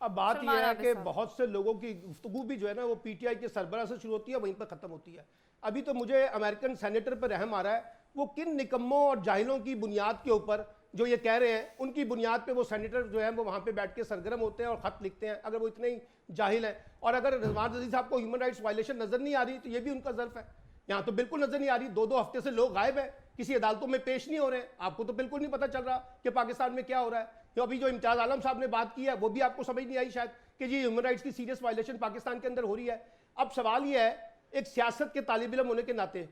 अब बात यह है कि बहुत से लोगों की गुफ्तगू भी जो है ना वो पीटीआई के सरबराह से शुरू होती है, वहीं पर खत्म होती है। अभी तो मुझे अमेरिकन सेनेटर पर रहम आ रहा है, वो किन निकम्मों और जाहिलों की बुनियाद के ऊपर जो ये कह रहे हैं, उनकी बुनियाद पे वो सेनेटर जो है वो वहां पे बैठ के सरगर्म होते हैं और खत लिखते हैं, अगर वो इतने ही जाहिल हैं। और अगर रिजवान रज़ी साहब को ह्यूमन राइट्स वायलेशन नजर नहीं आ रही तो ये भी उनका ज़र्फ है। यहाँ तो बिल्कुल नजर नहीं आ रही, 2-2 हफ्ते से लोग गायब हैं, किसी अदालतों में पेश नहीं हो रहे हैं, आपको तो बिल्कुल नहीं पता चल रहा कि पाकिस्तान में क्या हो रहा है। तो अभी जो इम्तियाज आलम साहब ने बात की है वो भी आपको समझ नहीं आई शायद कि जी ह्यूमन राइट्स की सीरियस वायलेशन पाकिस्तान के अंदर हो रही है। अब सवाल यह है, एक सियासत के तालिब इल्म होने के नाते,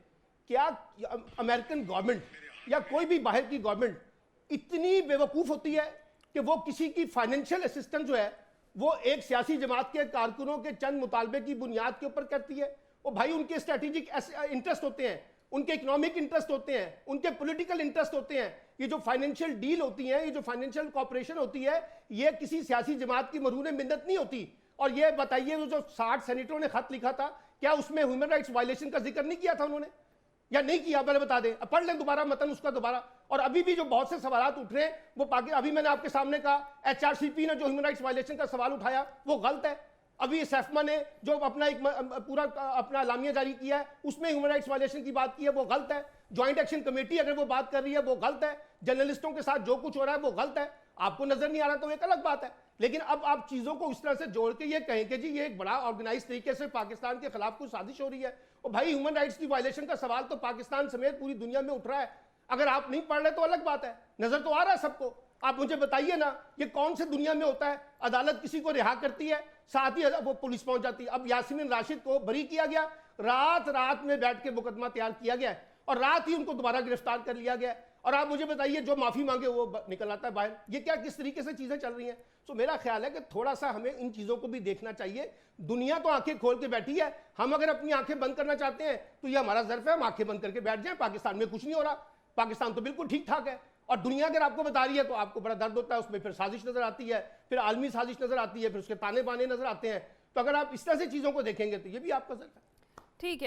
क्या अमेरिकन गवर्नमेंट या कोई भी बाहर की गवर्नमेंट इतनी बेवकूफ होती है कि वो किसी की फाइनेंशियल असिस्टेंस जो है वो एक सियासी जमात के कारकुनों के चंद मुतालबे की बुनियाद के ऊपर करती है? वो भाई उनके स्ट्रेटेजिक इंटरेस्ट होते हैं, उनके इकोनॉमिक इंटरेस्ट होते हैं, उनके पॉलिटिकल इंटरेस्ट होते हैं। ये जो फाइनेंशियल डील होती है, ये जो फाइनेंशियल कॉपरेशन होती है, ये किसी सियासी जमात की मरून मिन्नत नहीं होती। और ये बताइए, जो 60 सेनेटरों ने खत लिखा था, क्या उसमें ह्यूमन राइट्स वायलेशन का जिक्र नहीं किया था उन्होंने, या नहीं किया? पहले बता दें, पढ़ लें दोबारा मतन उसका दोबारा। और अभी भी जो बहुत से सवाल उठ रहे हैं वो अभी मैंने आपके सामने कहा, एचआरसीपी ने जो ह्यूमन राइट्स वायलेशन का सवाल उठाया वो गलत है। अभी सैफमा ने जो अपना एक पूरा अपना अलामिया जारी किया है उसमें ह्यूमन राइट्स वायलेशन की बात की है, वो गलत है। ज्वाइंट एक्शन कमेटी अगर वो बात कर रही है वो गलत है। जर्नलिस्टों के साथ जो कुछ हो रहा है वो गलत है। आपको नजर नहीं आ रहा तो एक अलग बात है, लेकिन अब आप चीजों को उस तरह से जोड़ के ये कहें कि जी ये एक बड़ा ऑर्गेनाइज तरीके से पाकिस्तान के खिलाफ कुछ साजिश हो रही है। और भाई ह्यूमन राइट्स की वायलेशन का सवाल तो पाकिस्तान समेत पूरी दुनिया में उठ रहा है। अगर आप नहीं पढ़ रहे तो अलग बात है, नजर तो आ रहा है सबको। आप मुझे बताइए ना, ये कौन से दुनिया में होता है? अदालत किसी को रिहा करती है, साथ ही वो पुलिस पहुंच जाती है। अब यासीन राशिद को बरी किया गया, रात में बैठ के मुकदमा तैयार किया गया और रात ही उनको दोबारा गिरफ्तार कर लिया गया। और आप मुझे बताइए, जो माफी मांगे वो निकल आता है बाहर। ये क्या, किस तरीके से चीजें चल रही हैं? तो मेरा ख्याल है कि थोड़ा सा हमें इन चीजों को भी देखना चाहिए। दुनिया तो आंखें खोल के बैठी है, हम अगर अपनी आंखें बंद करना चाहते हैं तो ये हमारा ज़र्फ है, हम आंखें बंद करके बैठ जाएं। पाकिस्तान में कुछ नहीं हो रहा, पाकिस्तान तो बिल्कुल ठीक ठाक है। और दुनिया अगर आपको बता रही है तो आपको बड़ा दर्द होता है, उसमें फिर साजिश नजर आती है, फिर आलमी साजिश नजर आती है, फिर उसके ताने बाने नजर आते हैं। तो अगर आप इस तरह से चीजों को देखेंगे तो ये भी आपका ज़र्फ है। ठीक है।